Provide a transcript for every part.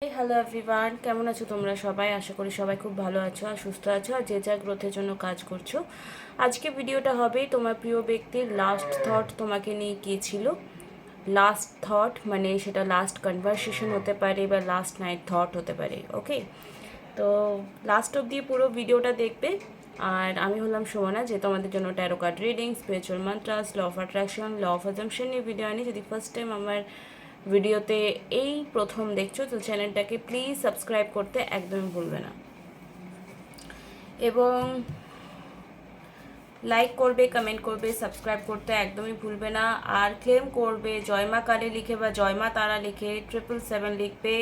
Hello everyone, কেমন আছো তোমরা সবাই? আশা করি সবাই খুব ভালো আছো আর সুস্থ আছো আর যে যার গ্রোথের জন্য কাজ করছো। আজকে ভিডিওটা হবে তোমার প্রিয় ব্যক্তির লাস্ট থট তোমাকে নিয়ে কী ছিল। লাস্ট থট মানে সেটা লাস্ট কনভারসেশন হতে পারে বা লাস্ট নাইট থট হতে পারে। ওকে, তো লাস্ট অবধি পুরো ভিডিওটা দেখবে। আর আমি হলাম সুমনা, যে তোমাদের জন্য tarot card reading, spiritual mantras, law of attraction, law of assumption নিয়ে ভিডিও আনি। যদি ফার্স্ট টাইম আমার ভিডিওতে এই প্রথম দেখছো তো চ্যানেলটাকে প্লিজ সাবস্ক্রাইব করতে একদমই ভুলবে না, এবং লাইক করবে, কমেন্ট করবে, সাবস্ক্রাইব করতে একদমই ভুলবে না। আর ক্লেম করবে জয় মা কালী লিখে বা জয় মা তারা লিখে 777 লিখবে।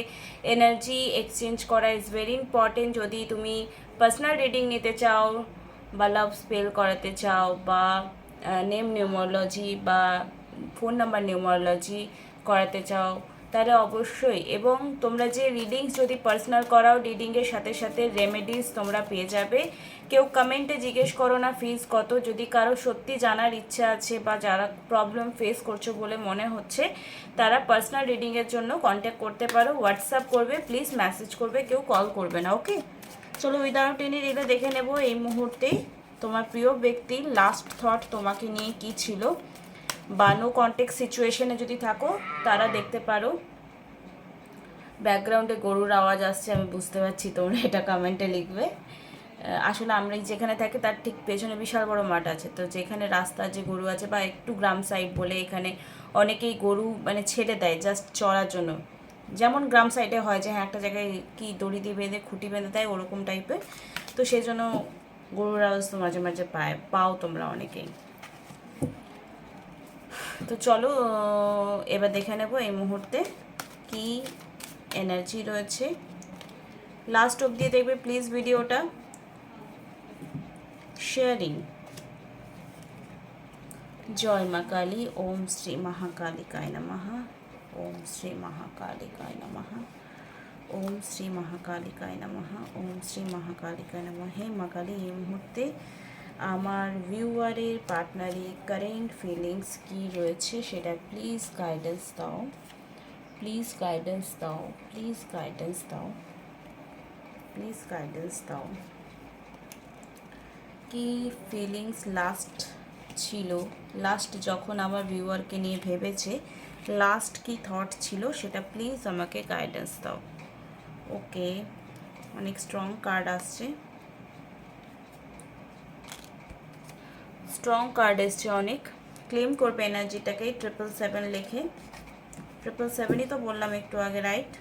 এনার্জি এক্সচেঞ্জ করা ইজ ভেরি ইম্পর্টেন্ট। যদি তুমি পার্সোনাল রিডিং নিতে চাও বা লাভ স্পেল করাতে চাও বা নেম নিউমোলজি বা ফোন নাম্বার নিউমোলজি করাতে চাও, তাহলে অবশ্যই। এবং তোমরা যে রিডিংস যদি পার্সোনাল করাও, রিডিংয়ের সাথে সাথে রেমেডিস তোমরা পেয়ে যাবে। কেউ কমেন্টে জিজ্ঞেস করো না ফিজ কত। যদি কারো সত্যি জানার ইচ্ছা আছে বা যারা প্রবলেম ফেস করছো বলে মনে হচ্ছে, তারা পার্সোনাল রিডিংয়ের জন্য কন্ট্যাক্ট করতে পারো। হোয়াটসঅ্যাপ করবে প্লিজ, মেসেজ করবে, কেউ কল করবে না। ওকে, চলো উইদাউট এনি ডিলে দেখে নেব এই মুহূর্তে তোমার প্রিয় ব্যক্তির লাস্ট থট তোমাকে নিয়ে কি ছিল। বা নো কন্টেক্ট সিচুয়েশনে যদি থাকো তারা দেখতে পারো। ব্যাকগ্রাউন্ডে গরুর আওয়াজ আসছে, আমি বুঝতে পারছি, তোমরা এটা কমেন্টে লিখবে। আসলে আমরা যেখানে থাকি তার ঠিক পেছনে বিশাল বড় মাঠ আছে, তো যেখানে রাস্তা যে গরু আছে বা একটু গ্রাম সাইড বলে এখানে অনেকেই গরু মানে ছেড়ে দেয় জাস্ট চড়ার জন্য। যেমন গ্রাম সাইডে হয় যে হ্যাঁ একটা জায়গায় কি দড়ি দিয়ে বেঁধে খুঁটি বেঁধে দেয় ওরকম টাইপের, তো সেই জন্য গরুর আওয়াজ তো মাঝে মাঝে পাও তোমরা অনেকেই। তো চলো এবার দেখে নেব এই মুহূর্তে কি এনার্জি রয়েছে। লাস্ট অবধি দেখবে প্লিজ ভিডিওটা। শেয়ারিং। জয় মা কালী। ওম শ্রী মহাকালিকায় নমঃ। ওম শ্রী মহাকালিকায় নমঃ। ওম শ্রী মহাকালিকায় নমঃ। ওম শ্রী মহাকালিকায় নমঃ। হে মা কালী, এই মুহূর্তে আমার ভিউয়ারের পার্টনারের কারেন্ট ফিলিংস কি রয়েছে সেটা প্লিজ গাইডেন্স দাও। প্লিজ গাইডেন্স দাও। প্লিজ গাইডেন্স দাও। প্লিজ গাইডেন্স দাও। কি ফিলিংস লাস্ট ছিল, লাস্ট যখন আমার ভিউয়ারকে নিয়ে ভেবেছে, লাস্ট কি থট ছিল সেটা প্লিজ আমাকে গাইডেন্স দাও। ওকে, অনেক স্ট্রং কার্ড আসছে, স্ট্রং কার্ড এসছে অনেক। ক্লেম করবে এনার্জিটাকে 777 লিখে। 777ই তো বললাম একটু আগে, রাইট?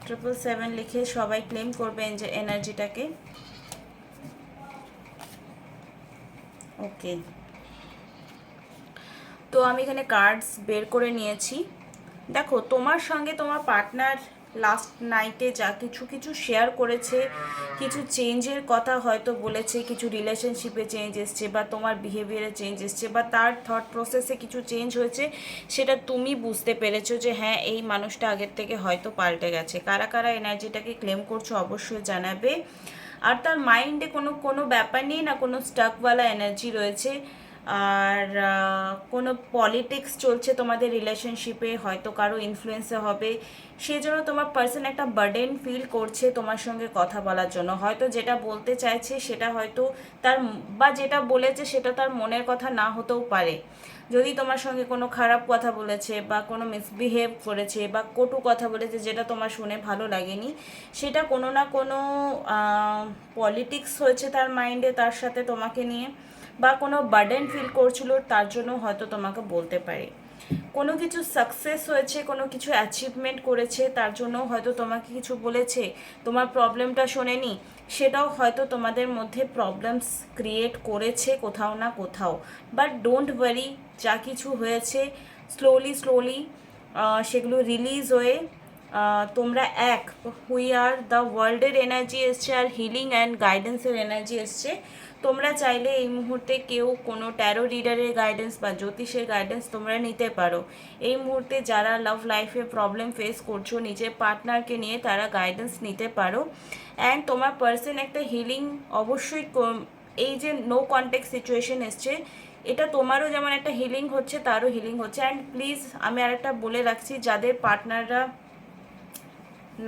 777 লিখে সবাই ক্লেম করবেন যে এনার্জিটাকে। ওকে, তো আমি এখানে কার্ডস বের করে নিয়েছি। দেখো, তোমার সঙ্গে তোমার পার্টনার লাস্ট নাইটে যা কিছু কিছু শেয়ার করেছে, কিছু চেঞ্জের কথা হয়তো বলেছে, কিছু রিলেশনশিপে চেঞ্জ এসছে বা তোমার বিহেভিয়ারে চেঞ্জ এসছে বা তার থট প্রসেসে কিছু চেঞ্জ হয়েছে, সেটা তুমি বুঝতে পেরেছো যে হ্যাঁ এই মানুষটা আগের থেকে হয়তো পাল্টে গেছে। কারা কারা এনার্জিটাকে ক্লেম করছো অবশ্যই জানাবে। আর তার মাইন্ডে কোনো কোনো ব্যাপার নেই না, কোনো স্টাকওয়ালা এনার্জি রয়েছে। আর কোনো পলিটিক্স চলছে তোমাদের রিলেশনশিপে, হয়তো কারো ইনফ্লুয়েন্সে হবে, সেই জন্য তোমার পার্সন একটা বার্ডেন ফিল করছে তোমার সঙ্গে কথা বলার জন্য। হয়তো যেটা বলতে চাইছে সেটা হয়তো তার বা যেটা বলেছে সেটা তার মনের কথা না হতেও পারে। যদি তোমার সঙ্গে কোনো খারাপ কথা বলেছে বা কোনো মিসবিহেভ করেছে বা কটু কথা বলেছে যেটা তোমার শুনে ভালো লাগেনি, সেটা কোনো না কোনো পলিটিক্স হয়েছে তার মাইন্ডে তার সাথে তোমাকে নিয়ে, বা কোনো বার্ডেন ফিল করছিল তার জন্য হয়তো তোমাকে বলতে পারে। কোনো কিছু সাকসেস হয়েছে, কোনো কিছু অ্যাচিভমেন্ট করেছে তার জন্য হয়তো তোমাকে কিছু বলেছে, তোমার প্রবলেমটা শোনেনি, সেটাও হয়তো তোমাদের মধ্যে প্রবলেমস ক্রিয়েট করেছে কোথাও না কোথাও। বাট ডোন্ট ওয়ারি, যা কিছু হয়েছে স্লোলি স্লোলি সেগুলো রিলিজ হয়ে তোমরা এক, হুই আর দ্য ওয়ার্ল্ডের এনার্জি এসছে আর হিলিং অ্যান্ড গাইডেন্সের এনার্জি এসছে। তোমরা চাইলে এই মুহূর্তে কেউ কোনো ট্যারো রিডারের গাইডেন্স বা জ্যোতিষের গাইডেন্স তোমরা নিতে পারো। এই মুহূর্তে যারা লাভ লাইফে প্রবলেম ফেস করছো নিজের পার্টনারকে নিয়ে, তারা গাইডেন্স নিতে পারো। অ্যান্ড তোমার পার্সন একটা হিলিং অবশ্যই, এই যে নো কন্ট্যাক্ট সিচুয়েশন এসছে, এটা তোমারও যেমন একটা হিলিং হচ্ছে তারও হিলিং হচ্ছে। অ্যান্ড প্লিজ আমি আরেকটা বলে রাখছি, যাদের পার্টনাররা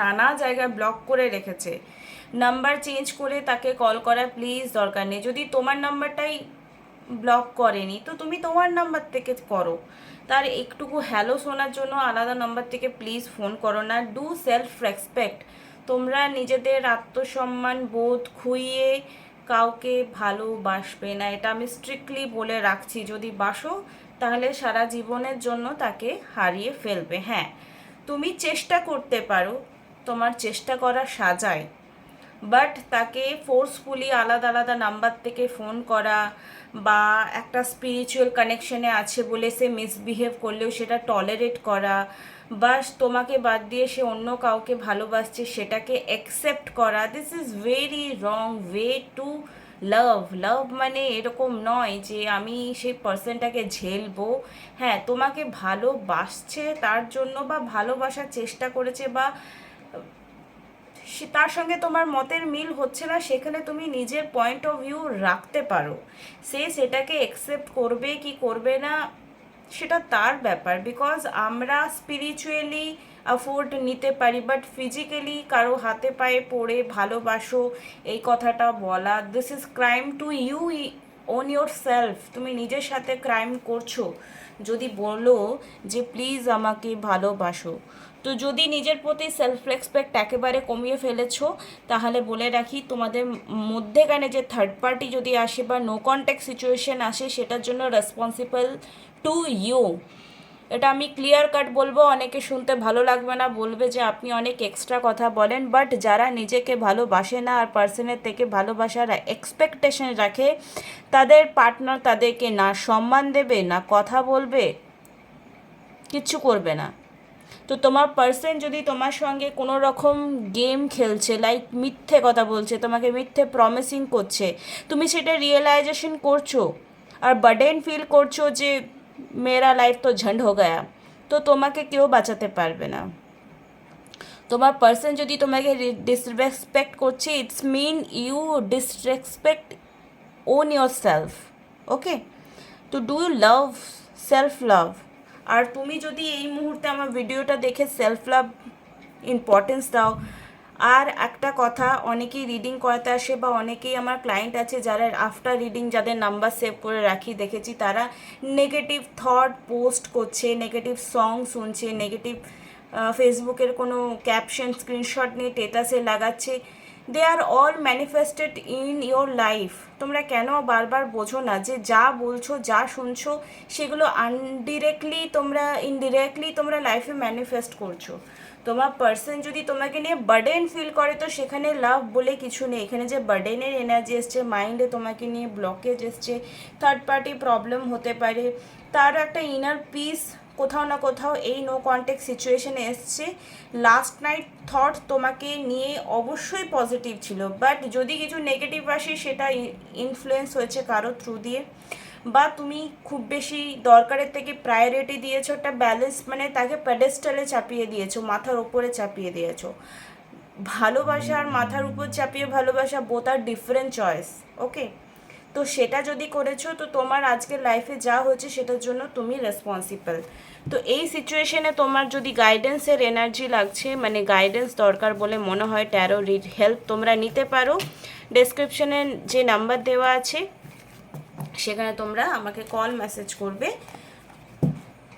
নানা জায়গায় ব্লক করে রেখেছে। নাম্বার চেঞ্জ করে তাকে কল করা প্লিজ দরকার নেই। যদি তোমার নাম্বারটাই ব্লক করেনি তো তুমি তোমার নাম্বার থেকে করো। তার একটুকু হ্যালো শোনার জন্য আলাদা নাম্বার থেকে প্লিজ ফোন করো না। Do self respect. তোমরা নিজেদের আত্মসম্মান বোধ খুইয়ে কাউকে ভালোবাসবে না, এটা আমি স্ট্রিক্টলি বলে রাখছি। যদি বাসো তাহলে সারা জীবনের জন্য তাকে হারিয়ে ফেলবে। হ্যাঁ, তুমি চেষ্টা করতে পারো, তোমার চেষ্টা করা সাজায়, বাট তাকে ফোর্সফুলি আলাদা আলাদা নাম্বার থেকে ফোন করা বা একটা স্পিরিচুয়াল কানেকশনে আছে বলে সে মিসবিহেভ করলেও সেটা টলারেট করা, বা তোমাকে বাদ দিয়ে সে অন্য কাউকে ভালোবাসছে সেটাকে অ্যাকসেপ্ট করা, this is very wrong way to love. Love মানে এরকম নয় যে আমি সেই পার্সনটাকে ঝেলবো। হ্যাঁ, তোমাকে ভালোবাসছে তার জন্য বা ভালোবাসার চেষ্টা করেছে বা তার সঙ্গে তোমার মতের মিল হচ্ছে না, সেখানে তুমি নিজের পয়েন্ট অফ ভিউ রাখতে পারো। সে সেটাকে অ্যাকসেপ্ট করবে কি করবে না সেটা তার ব্যাপার। বিকজ আমরা স্পিরিচুয়ালি অ্যাফোর্ড নিতে পারি, বাট ফিজিক্যালি কারো হাতে পায়ে পড়ে ভালোবাসো এই কথাটা বলা, this is crime to you own your self. তুমি নিজের সাথে ক্রাইম করছো যদি বলো যে প্লিজ আমাকে ভালোবাসো। তো যদি নিজের প্রতি সেলফ রেসপেক্ট একেবারে কমিয়ে ফেলেছো তাহলে বলে রাখি, তোমাদের মধ্যেখানে যে থার্ড পার্টি যদি আসে বা নো কন্ট্যাক্ট সিচুয়েশন আসে সেটার জন্য রেসপন্সিবল টু ইউ। এটা আমি ক্লিয়ার কাট বলবো, অনেকে শুনতে ভালো লাগবে না, বলবে যে আপনি অনেক এক্সট্রা কথা বলেন, বাট যারা নিজেকে ভালোবাসে না আর পার্সনের থেকে ভালোবাসার এক্সপেকটেশন রাখে তাদের পার্টনার তাদেরকে না সম্মান দেবে না কথা বলবে, কিচ্ছু করবে না। তো তোমার পার্সন যদি তোমার সঙ্গে কোনো রকম গেম খেলছে, লাইক মিথ্যে কথা বলছে, তোমাকে মিথ্যে প্রমিসিং করছে, তুমি সেটা রিয়েলাইজেশন করছো আর বার্ডেন ফিল করছো যে মেরা লাইফ তো ঝন্ড হো গয়া, তো তোমাকে কেউ বাঁচাতে পারবে না। তোমার পার্সন যদি তোমাকে ডিসরেসপেক্ট করছে, it's mean you disrespect own your self. Okay, তো do you love self love. আর তুমি যদি এই মুহূর্তে আমার ভিডিওটা দেখে সেলফ লাভ ইম্পর্টেন্স দাও। আর একটা কথা, অনেকেই রিডিং করাতে আসে বা অনেকেই আমার ক্লায়েন্ট আছে যারা আফটার রিডিং যাদের নাম্বার সেভ করে রাখি দেখেছি তারা নেগেটিভ থট পোস্ট করছে, নেগেটিভ সং শুনছে, নেগেটিভ ফেসবুকের কোনো ক্যাপশন স্ক্রিনশট নিয়ে স্টেটাসে লাগাচ্ছে। They are all manifested in your life. তোমরা কেন বারবার বোঝো না যে যা বলছো যা শুনছো সেগুলো আনডিরেক্টলি ইনডিরেক্টলি তোমরা লাইফে ম্যানিফেস্ট করছো। তোমার পার্সন যদি তোমাকে নিয়ে বার্ডেন ফিল করে তো সেখানে লাভ বলে কিছু নেই। এখানে যে বার্ডেনের এনার্জি এসছে, মাইন্ডে তোমাকে নিয়ে ব্লকেজ এসছে, থার্ড পার্টি প্রবলেম হতে পারে, তারও একটা ইনার পিস কোথাও না কোথাও এই নো কন্ট্যাক্ট সিচুয়েশনে এসছে। লাস্ট নাইট থট তোমাকে নিয়ে অবশ্যই পজিটিভ ছিল, বাট যদি কিছু নেগেটিভ আসে সেটা ইনফ্লুয়েন্স হয়েছে কারো থ্রু দিয়ে, বা তুমি খুব বেশি দরকারের থেকে প্রায়োরিটি দিয়েছো একটা ব্যালেন্স, মানে তাকে প্যাডেস্টালে চাপিয়ে দিয়েছো, মাথার ওপরে চাপিয়ে দিয়েছো। ভালোবাসা আর মাথার উপর চাপিয়ে ভালোবাসা বোথ আর ডিফারেন্ট চয়েস। ওকে, তো সেটা যদি করেছো তো তোমার আজকের লাইফে যা হয়েছে সেটার জন্য তুমি রেসপন্সিবল। তো এই সিচুয়েশনে তোমার যদি গাইডেন্সের এনার্জি লাগছে, মানে গাইডেন্স দরকার বলে মনে হয়, ট্যারো হেল্প তোমরা নিতে পারো। ডেসক্রিপশনে যে নাম্বার দেওয়া আছে সেখানে তোমরা আমাকে কল মেসেজ করবে,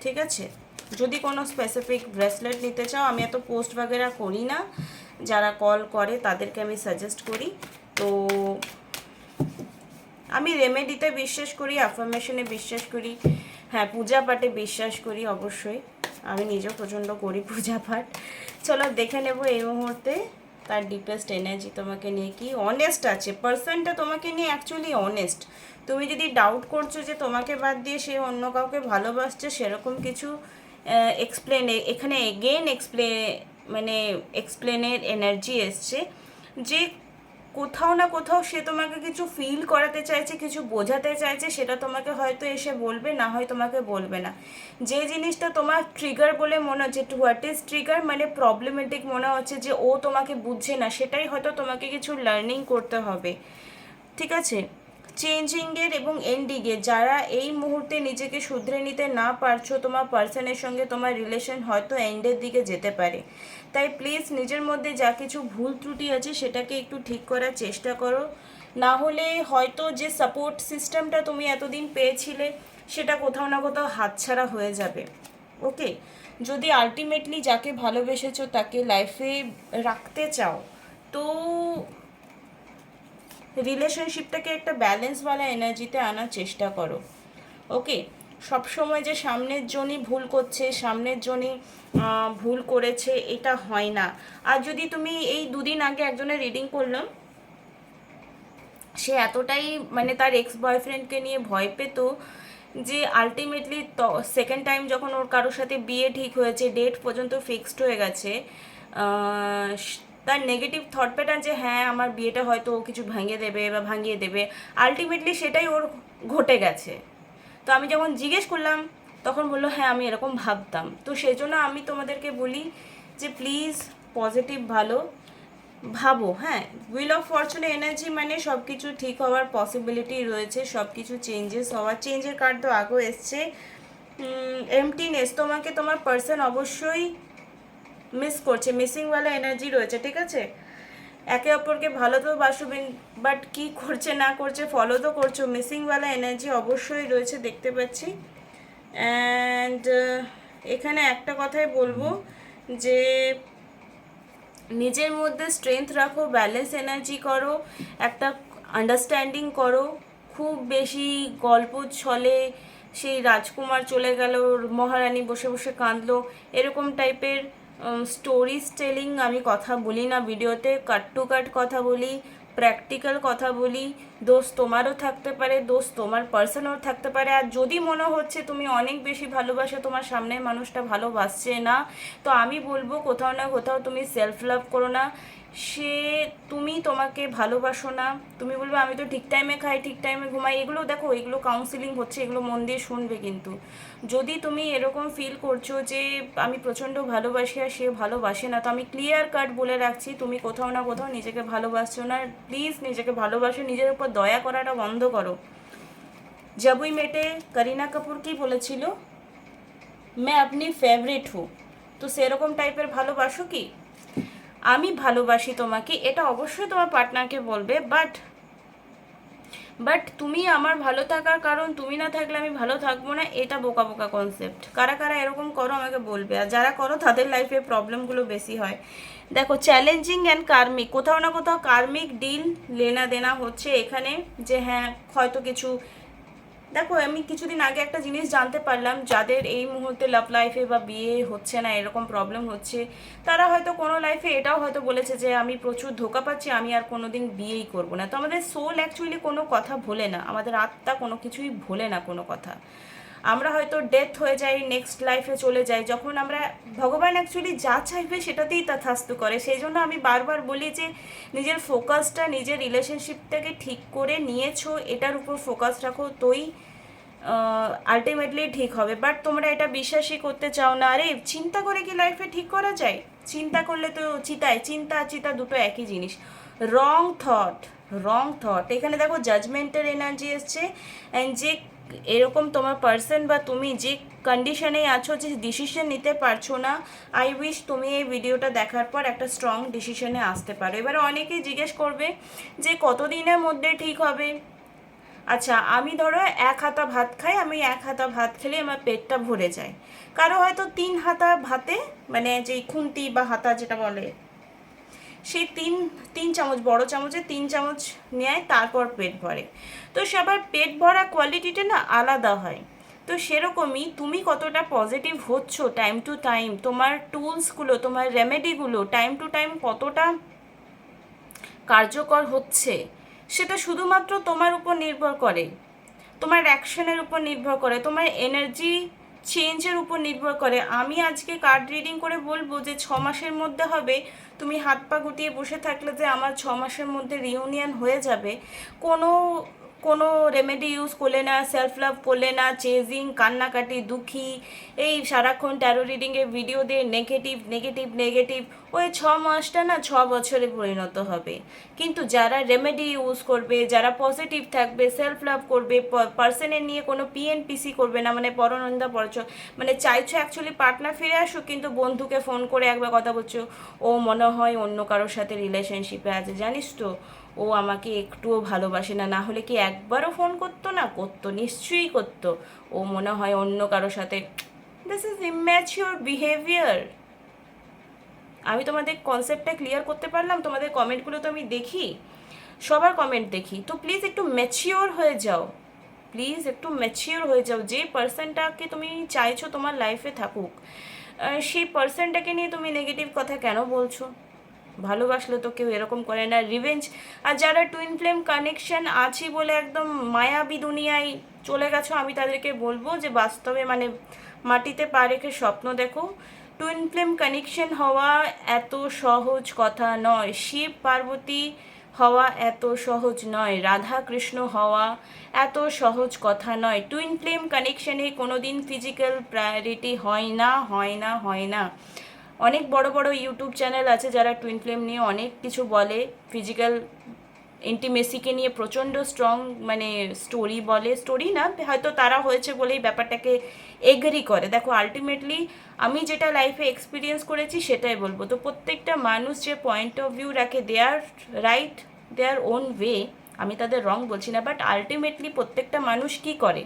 ঠিক আছে? যদি কোনো স্পেসিফিক ব্রেসলেট নিতে চাও, আমি এত পোস্ট বাগেরা করি না, যারা কল করে তাদেরকে আমি সাজেস্ট করি। তো আমি রেমেডিতে বিশ্বাস করি, অ্যাফার্মেশনে বিশ্বাস করি, হ্যাঁ পূজা পাঠে বিশ্বাস করি অবশ্যই, আমি নিজেও প্রচণ্ড করি পূজা পাঠ। চলো দেখে নেব এই মুহূর্তে তার ডিপেস্ট এনার্জি তোমাকে নিয়ে কি অনেস্ট আছে। পার্সনটা তোমাকে নিয়ে অ্যাকচুয়ালি অনেস্ট। তুমি যদি ডাউট করছো যে তোমাকে বাদ দিয়ে সে অন্য কাউকে ভালোবাসছে, সেরকম কিছু এখানে এগেন এক্সপ্লেনের এনার্জি এসছে যে কোথাও না কোথাও সে তোমাকে কিছু ফিল করাতে চাইছে, কিছু বোঝাতে চাইছে, সেটা তোমাকে হয়তো এসে বলবে, না হয় তোমাকে বলবে না। যে জিনিসটা তোমার ট্রিগার বলে মনে হচ্ছে, হোয়াট ইজ ট্রিগার মানে প্রবলেমেটিক মনে হচ্ছে যে ও তোমাকে বুঝছে না, সেটাই হয়তো তোমাকে কিছু লার্নিং করতে হবে, ঠিক আছে? চেঞ্জিংয়ের এবং এন্ডিংয়ের, যারা এই মুহূর্তে নিজেকে শুধরে নিতে না পারছো, তোমার পার্সনের সঙ্গে তোমার রিলেশন হয়তো এন্ডের দিকে যেতে পারে। তাই প্লিজ নিজের মধ্যে যা কিছু ভুল ত্রুটি আছে সেটাকে একটু ঠিক করার চেষ্টা করো, না হলে হয়তো যে সাপোর্ট সিস্টেমটা তুমি এতদিন পেয়েছিলে সেটা কোথাও না কোথাও হাতছাড়া হয়ে যাবে। ওকে, যদি আলটিমেটলি যাকে ভালোবেসেছো তাকে লাইফে রাখতে চাও, তো রিলেশনশিপটাকে একটা ব্যালেন্সওয়ালা এনার্জিতে আনার চেষ্টা করো। ওকে, সবসময় যে সামনের জনই ভুল করছে, সামনের জনই ভুল করেছে, এটা হয় না। আর যদি তুমি এই দুদিন আগে একজনের রিডিং করলাম, সে এতটাই মানে তার এক্স বয়ফ্রেন্ডকে নিয়ে ভয় পেত যে আলটিমেটলি সেকেন্ড টাইম যখন ওর কারোর সাথে বিয়ে ঠিক হয়েছে, ডেট পর্যন্ত ফিক্সড হয়ে গেছে, তার নেগেটিভ থট প্যাটার্ন যে হ্যাঁ আমার বিয়েটা হয়তো ও কিছু ভেঙে দেবে বা ভাঙিয়ে দেবে, আলটিমেটলি সেটাই ওর ঘটে গেছে। তো আমি যখন জিজ্ঞেস করলাম তখন বললো হ্যাঁ আমি এরকম ভাবতাম। তো সেই জন্য আমি তোমাদেরকে বলি যে প্লিজ পজিটিভ ভাবো। হ্যাঁ, হুইল অফ ফরচুনের এনার্জি মানে সব কিছু ঠিক হওয়ার পসিবিলিটি রয়েছে, সব কিছু চেঞ্জেস হওয়ার, চেঞ্জের কার্ড তো আগেও এসছে। এমটিনেস, তোমাকে তোমার পার্সন অবশ্যই মিস করছে, মিসিংওয়ালা এনার্জি রয়েছে, ঠিক আছে। একে অপরকে ভালো তো বাসবেন, বাট কি করছে না করছে ফলো তো করছো, মিসিংওয়ালা এনার্জি অবশ্যই রয়েছে দেখতে পাচ্ছি। অ্যান্ড এখানে একটা কথাই বলবো যে নিজের মধ্যে স্ট্রেংথ রাখো, ব্যালেন্স এনার্জি করো, একটা আন্ডারস্ট্যান্ডিং করো। খুব বেশি গল্প ছলে সেই রাজকুমার চলে গেল, মহারানী বসে বসে কাঁদলো, এরকম টাইপের স্টোরিজ টেলিং আমি কথা বলি না ভিডিওতে, কাট টু কাট কথা বলি, প্র্যাকটিক্যাল কথা বলি। দোষ তোমারও থাকতে পারে, দোষ তোমার পার্সনেও থাকতে পারে। আর যদি মনে হচ্ছে তুমি অনেক বেশি ভালোবাসো, তোমার সামনের মানুষটা ভালোবাসছে না, তো আমি বলবো কোথাও না কোথাও তুমি সেলফ লাভ করো না। সে তুমি তোমাকে ভালোবাসো না, তুমি বলবে আমি তো ঠিক টাইমে খাই, ঠিক টাইমে ঘুমাই, এগুলো দেখো, এগুলো কাউন্সিলিং হচ্ছে, এগুলো মন দিয়ে শুনবে। কিন্তু যদি তুমি এরকম ফিল করছো যে আমি প্রচণ্ড ভালোবাসি আর সে ভালোবাসে না, তো আমি ক্লিয়ার কাট বলে রাখছি তুমি কোথাও না কোথাও নিজেকে ভালোবাসছো না। প্লিজ নিজেকে ভালোবাসো, নিজের উপর দয়া করাটা বন্ধ করো। জবই মেটে করিনা কাপুর কি বলেছিল, मैं अपनी फेवरेट हूँ, তো সেরকম টাইপের ভালোবাসো কি? আমি ভালোবাসি তোমাকে, এটা অবশ্যই তোমার পার্টনারকে বলবে, বাট তুমি আমার ভালো থাকার কারণ, তুমি না থাকলে আমি ভালো থাকবো না, এটা বোকা বোকা কনসেপ্ট। কারা কারা এরকম করো আমাকে বলবে, আর যারা করো তাদের লাইফে প্রবলেমগুলো বেশি হয়। দেখো, চ্যালেঞ্জিং অ্যান্ড কার্মিক, কোথাও না কোথাও কার্মিক ডিল লেনা দেনা হচ্ছে এখানে, যে হ্যাঁ হয়তো কিছু। দেখো, আমি কিছুদিন আগে একটা জিনিস জানতে পারলাম, যাদের এই মুহূর্তে লাভ লাইফে বা বিয়ে হচ্ছে না, এরকম প্রবলেম হচ্ছে, তারা হয়তো কোনো লাইফে এটাও হয়তো বলেছে যে আমি প্রচুর ধোকা পাচ্ছি, আমি আর কোনো দিন বিয়েই করবো না। তো আমাদের সোল অ্যাকচুয়ালি কোনো কথা ভোলে না, আমাদের আত্মা কোনো কিছুই ভোলে না কোনো কথা। আমরা হয়তো ডেথ হয়ে যাই, নেক্সট লাইফে চলে যাই, যখন আমরা, ভগবান অ্যাকচুয়ালি যা চাইবে সেটাতেই তথাস্তু করে। সেই জন্য আমি বারবার বলি যে নিজের ফোকাসটা, নিজের রিলেশনশিপটাকে ঠিক করে নিয়েছো, এটার উপর ফোকাস রাখো, তোই আলটিমেটলি ঠিক হবে। বাট তোমরা এটা বিশ্বাসই করতে চাও না। আরে চিন্তা করে কি লাইফে ঠিক করা যায়? চিন্তা করলে তো চিন্তা আর চিতা দুটো একই জিনিস। রং থট এখানে দেখো জাজমেন্টের এনার্জি এসছে। অ্যান্ড যে এরকম তোমার পার্সন বা তুমি যে কন্ডিশনে আছো, যে ডিসিশন নিতে পারছো না, আই উইশ তুমি এই ভিডিওটা দেখার পর একটা স্ট্রং ডিসিশনে আসতে পারো। এবারে অনেকেই জিজ্ঞেস করবে যে কতদিনের মধ্যে ঠিক হবে। আচ্ছা, আমি ধরো এক হাতা ভাত খাই, আমি এক হাতা ভাত খেলে আমার পেটটা ভরে যায়। কারো হয়তো 3 হাতা ভাতে, মানে যে খুন্তি বা হাতা যেটা বলে, সেই তিন চামচ, বড় চামচে 3 চামচ নেয়, তারপর পেট ভরে। তো সবার পেট ভরা কোয়ালিটিটা না আলাদা হয়। তো সেরকমই তুমি কতটা পজিটিভ হচ্ছ টাইম টু টাইম, তোমার টুলসগুলো, তোমার রেমেডিগুলো টাইম টু টাইম কতটা কার্যকর হচ্ছে, সেটা শুধুমাত্র তোমার উপর নির্ভর করে, তোমার অ্যাকশনের উপর নির্ভর করে, তোমার এনার্জি চেঞ্জের উপর নির্ভর করে। আমি আজকে কার্ড রিডিং করে বলবো যে 6 মাসের মধ্যে হবে, তুমি হাত পা গুটিয়ে বসে থাকলে যে আমার 6 মাসের মধ্যে রিউনিয়ন হয়ে যাবে, কোনো কোনো রেমেডি ইউজ করলে না, সেলফ লাভ করলে না, চেজিং, কান্নাকাটি, দুঃখী, এই সারাক্ষণ ট্যারো রিডিংয়ে ভিডিও দিয়ে নেগেটিভ নেগেটিভ নেগেটিভ, ওই 6 মাসটা না 6 বছরে পরিণত হবে। কিন্তু যারা রেমেডি ইউজ করবে, যারা পজিটিভ থাকবে, সেলফ লাভ করবে, পার্সনের নিয়ে কোনো পিএনপিসি করবে না, মানে পরনিন্দা মানে চাইছো অ্যাকচুয়ালি পার্টনার ফিরে আসুক, কিন্তু বন্ধুকে ফোন করে একবার কথা বলছো, ও মনে হয় অন্য কারোর সাথে রিলেশনশিপে আছে, জানিস তো ও আমাকে একটুও ভালোবাসে না, না হলে কি একবারও ফোন করতো না? করতো, নিশ্চয়ই করতো। ও মনে হয় অন্য কারোর সাথে। This is immature behaviour. আমি তোমাদের কনসেপ্টটা ক্লিয়ার করতে পারলাম? তোমাদের কমেন্টগুলো তো আমি দেখি, সবার কমেন্ট দেখি, তো প্লিজ একটু ম্যাচিওর হয়ে যাও, প্লিজ একটু ম্যাচিওর হয়ে যাও। যে পার্সনটাকে তুমি চাইছো তোমার লাইফে থাকুক, সেই পার্সনটাকে নিয়ে তুমি নেগেটিভ কথা কেন বলছো? ভালোবাসলে তো কেউ এরকম করে না, রিভেঞ্জ। আর যারা টুইন ফ্লেম কানেকশন আছি বলে একদম মায়াবী দুনিয়ায় চলে গেছো, আমি তাদেরকে বলবো যে বাস্তবে মানে মাটিতে পা রেখে স্বপ্ন দেখো। টুইন ফ্লেম কানেকশন হওয়া এত সহজ কথা নয়, শিব পার্বতী হওয়া এত সহজ নয়, রাধা কৃষ্ণ হওয়া এত সহজ কথা নয়। টুইন ফ্লেম কানেকশনে কোনো দিন ফিজিক্যাল প্রায়োরিটি হয় না, হয় না, হয় না। অনেক বড় বড় ইউটিউব চ্যানেল আছে যারা টুইন ফ্লেম নিয়ে অনেক কিছু বলে, ফিজিক্যাল ইন্টিমেসিকে নিয়ে প্রচণ্ড স্ট্রং মানে স্টোরি বলে, স্টোরি না হয়তো তারা হয়েছে বলেই ব্যাপারটাকে এগ্রি করে। দেখো আলটিমেটলি আমি যেটা লাইফে এক্সপিরিয়েন্স করেছি সেটাই বলবো। তো প্রত্যেকটা মানুষ যে পয়েন্ট অফ ভিউ রাখে, দেয়ার রাইট, দেয়ার ওন ওয়ে, আমি তাদের রং বলছি না, বাট আলটিমেটলি প্রত্যেকটা মানুষ কি করে,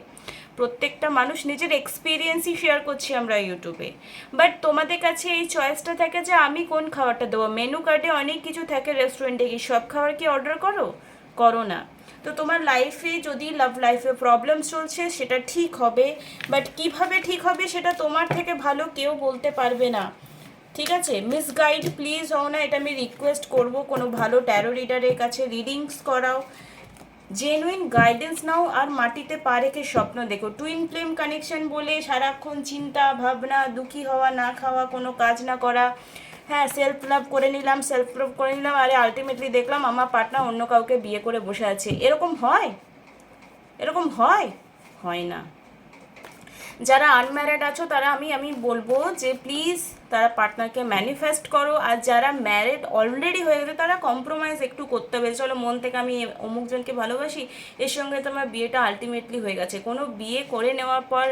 প্রত্যেকটা মানুষ নিজের এক্সপিরিয়েন্সই শেয়ার করছি আমরা ইউটিউবে। বাট তোমাদের কাছে এই চয়েসটা থাকে যে আমি কোন খাবারটা দেবো। মেনু কার্ডে অনেক কিছু থাকে রেস্টুরেন্টে, কি সব খাবার কি অর্ডার করো? করো না। তো তোমার লাইফে যদি লাভ লাইফে প্রবলেম চলছে সেটা ঠিক হবে, বাট কিভাবে ঠিক হবে সেটা তোমার থেকে ভালো কেউ বলতে পারবে না, ঠিক আছে? মিসগাইড প্লিজ হও না, এটা আমি রিকোয়েস্ট করব। কোনো ভালো ট্যারো রিডারের কাছে রিডিংস করাও, জেনুইন গাইডেন্স নাও, আর মাটিতে পা রেখে স্বপ্ন দেখো। টুইন ফ্লেম কানেকশন বলে সারাক্ষণ চিন্তা ভাবনা, দুঃখী হওয়া, না খাওয়া, কোনো কাজ না করা, হ্যাঁ সেলফ লাভ করে নিলাম, সেলফ লাভ করে নিলাম, আরে আলটিমেটলি দেখলাম আমার পার্টনার অন্য কাউকে বিয়ে করে বসে আছে, এরকম হয়? এরকম হয়? হয় না। যারা আনম্যারিড আছো তারা আমি বলবো যে প্লিজ তারা পার্টনারকে ম্যানিফেস্ট করো, আর যারা ম্যারিড অলরেডি হয়ে গেছে তারা কম্প্রোমাইজ একটু করতে হবে। চলো মন থেকে আমি অমুকজনকে ভালোবাসি, এর সঙ্গে তোমার বিয়েটা আলটিমেটলি হয়ে গেছে। কোনো বিয়ে করে নেওয়ার পর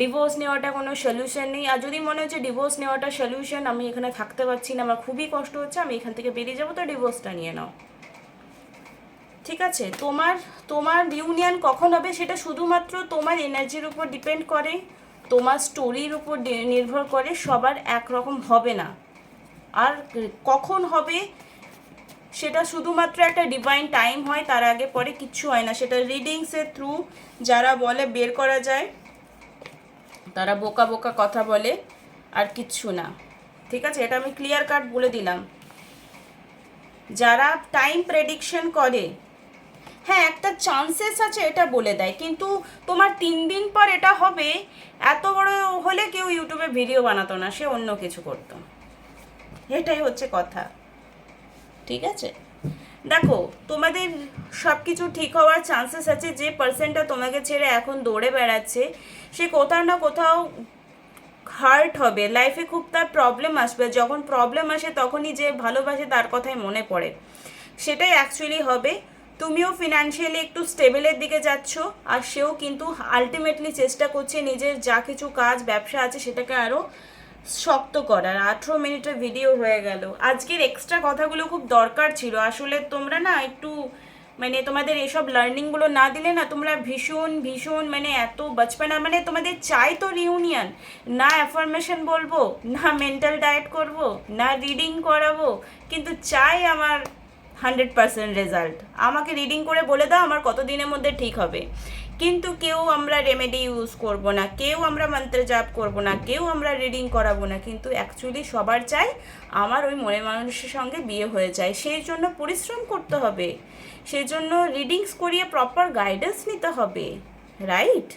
ডিভোর্স নেওয়াটা কোনো সলিউশন নেই। আর যদি মনে হচ্ছে ডিভোর্স নেওয়াটা সলিউশন, আমি এখানে থাকতে পারছি না, আমার খুবই কষ্ট হচ্ছে, আমি এখান থেকে বেরিয়ে যাবো, তো ডিভোর্সটা নিয়ে নাও, ঠিক আছে? তোমার তোমার ইউনিয়ন কখন হবে সেটা শুধুমাত্র তোমার এনার্জির উপর ডিপেন্ড করে, তোমার স্টোরির উপর নির্ভর করে, সবার একরকম হবে না। আর কখন হবে সেটা শুধুমাত্র একটা ডিভাইন টাইম হয়, তার আগে পরে কিচ্ছু হয় না। সেটা রিডিংসের থ্রু যারা বলে বের করা যায়, তারা বোকা বোকা কথা বলে, আর কিচ্ছু না, ঠিক আছে? এটা আমি ক্লিয়ার কাট বলে দিলাম। যারা টাইম প্রেডিকশন করে, হ্যাঁ একটা চান্সেস আছে এটা বলে দেয়, কিন্তু তোমার 3 দিন পর এটা হবে, এত বড় হলে কেউ ইউটিউবে ভিডিও বানাতো না, সে অন্য কিছু করতো, এটাই হচ্ছে কথা, ঠিক আছে? দেখো তোমাদের সব কিছু ঠিক হওয়ার চান্সেস আছে। যে পার্সনটা তোমাকে ছেড়ে এখন দৌড়ে বেড়াচ্ছে, সে কোথাও না কোথাও হার্ট হবে, লাইফে খুব তার প্রবলেম আসবে, যখন প্রবলেম আসে তখনই যে ভালোবাসে তার কথাই মনে পড়ে, সেটাই অ্যাকচুয়ালি হবে। তুমিও ফিনান্সিয়ালি একটু স্টেবলের দিকে যাচ্ছ, আর সেও কিন্তু আলটিমেটলি চেষ্টা করছে নিজের যা কিছু কাজ ব্যবসা আছে সেটাকে আরও শক্ত করার। 18 মিনিটের ভিডিও হয়ে গেল। আজকের এক্সট্রা কথাগুলো খুব দরকার ছিল আসলে। তোমরা না একটু মানে তোমাদের এসব লার্নিংগুলো না দিলে না তোমরা ভীষণ ভীষণ মানে এত বচপনা, মানে তোমাদের চাই তো রিউনিয়ন, না অ্যাফার্মেশন বলবো, না মেন্টাল ডায়েট করব, না রিডিং করাবো, কিন্তু চাই আমার 100% রেজাল্ট। আমাকে রিডিং করে বলে দাও আমার কত দিনের মধ্যে ঠিক হবে, কিন্তু কেউ আমরা রেমেডি ইউজ করব না, কেউ আমরা মন্ত্র জাপ করব না, কেউ আমরা রিডিং করাবো না, কিন্তু অ্যাকচুয়ালি সবার চাই আমার ওই মনের মানুষের সঙ্গে বিয়ে হয়ে যায়। সেই জন্য পরিশ্রম করতে হবে, সেই জন্য রিডিংস করিয়ে প্রপার গাইডেন্স নিতে হবে, রাইট?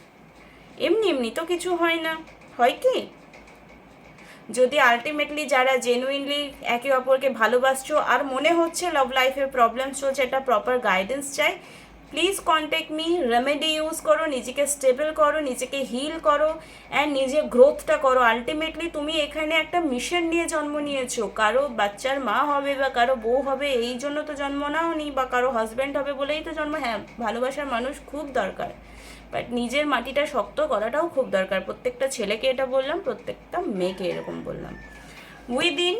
এমনি এমনি তো কিছু হয় না, হয় কি? যদি আলটিমেটলি যারা জেনুইনলি একে অপরকে ভালোবাসছো আর মনে হচ্ছে লাভ লাইফের প্রবলেম চলছে, একটা প্রপার গাইডেন্স চাই, please contact me, remedy use করো, নিজেকে স্টেবল করো, নিজেকে হিল করো অ্যান্ড নিজের গ্রোথটা করো। আলটিমেটলি তুমি এখানে একটা মিশন নিয়ে জন্ম নিয়েছো, কারো বাচ্চার মা হবে বা কারো বউ হবে এই জন্য তো জন্ম নাওনি, বা কারো হাজব্যান্ড হবে বলেই তো জন্ম। হ্যাঁ, ভালোবাসার মানুষ খুব দরকার, বাট নিজের মাটিটা শক্ত করাটাও খুব দরকার। প্রত্যেকটা ছেলেকে এটা বললাম, প্রত্যেকটা মেয়েকে এরকম বললাম। উইদিন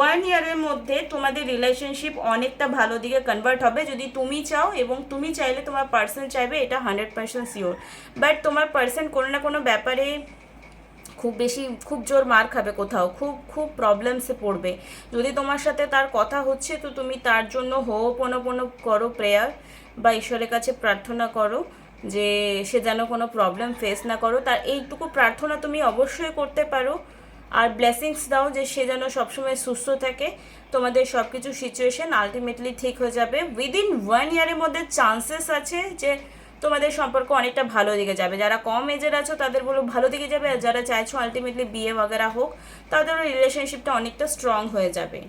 1 ইয়ারের মধ্যে তোমাদের রিলেশনশিপ অনেকটা ভালো দিকে কনভার্ট হবে যদি তুমি চাও, এবং তুমি চাইলে তোমার পার্সন চাইবে, এটা 100% শিওর। বাট তোমার পার্সন কোনো না কোনো ব্যাপারে খুব জোর মার খাবে, কোথাও খুব খুব প্রবলেমসে পড়বে। যদি তোমার সাথে তার কথা হচ্ছে তো তুমি তার জন্য হোপোনোপোনো করো, প্রেয়ার বা ঈশ্বরের কাছে প্রার্থনা করো যে সে যেন কোনো প্রবলেম ফেস না করো। তার এইটুকু প্রার্থনা তুমি অবশ্যই করতে পারো। আর ব্লেসিংস দাও যে সে যেন সবসময় সুস্থ থাকে। তোমাদের সব কিছু সিচুয়েশন আলটিমেটলি ঠিক হয়ে যাবে। উইদিন 1 ইয়ারের মধ্যে চান্সেস আছে যে তোমাদের সম্পর্ক অনেকটা ভালো দিকে যাবে। যারা কম এজের আছো তাদের বলো ভালো দিকে যাবে, আর যারা চাইছো আলটিমেটলি বিয়ে বাগেরা হোক তাদেরও রিলেশনশিপটা অনেকটা স্ট্রং হয়ে যাবে।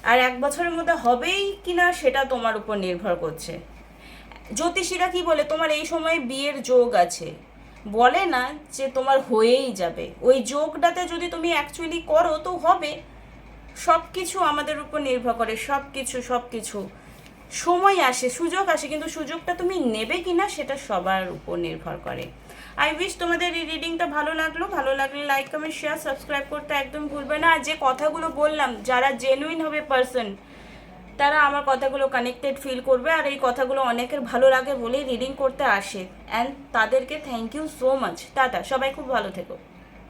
আর 1 বছরের মধ্যে হবেই কিনা সেটা তোমার উপর নির্ভর করছে। জ্যোতিষীরা কি বলে, তোমার এই সময় বিয়ের যোগ আছে, বলে না যে তোমার হয়েই যাবে। ওই যোগটাতে যদি তুমি অ্যাকচুয়ালি করো তো হবে। সব কিছু আমাদের উপর নির্ভর করে, সব কিছু সময় আসে, সুযোগ আসে, কিন্তু সুযোগটা তুমি নেবে কিনা সেটা সবার উপর নির্ভর করে। আই উইশ তোমাদের এই রিডিংটা ভালো লাগলে লাইক কমেন্ট শেয়ার সাবস্ক্রাইব করতে একদম ভুলবে না। আর যে কথাগুলো বললাম, যারা জেনুইন হবে পার্সন তারা আমার কথাগুলো কানেক্টেড ফিল করবে, আর এই কথাগুলো অনেকের ভালো লাগে বলেই রিডিং করতে আসে। অ্যান্ড তাদেরকে থ্যাংক ইউ সো মাচ। টাটা, সবাই খুব ভালো থেকো।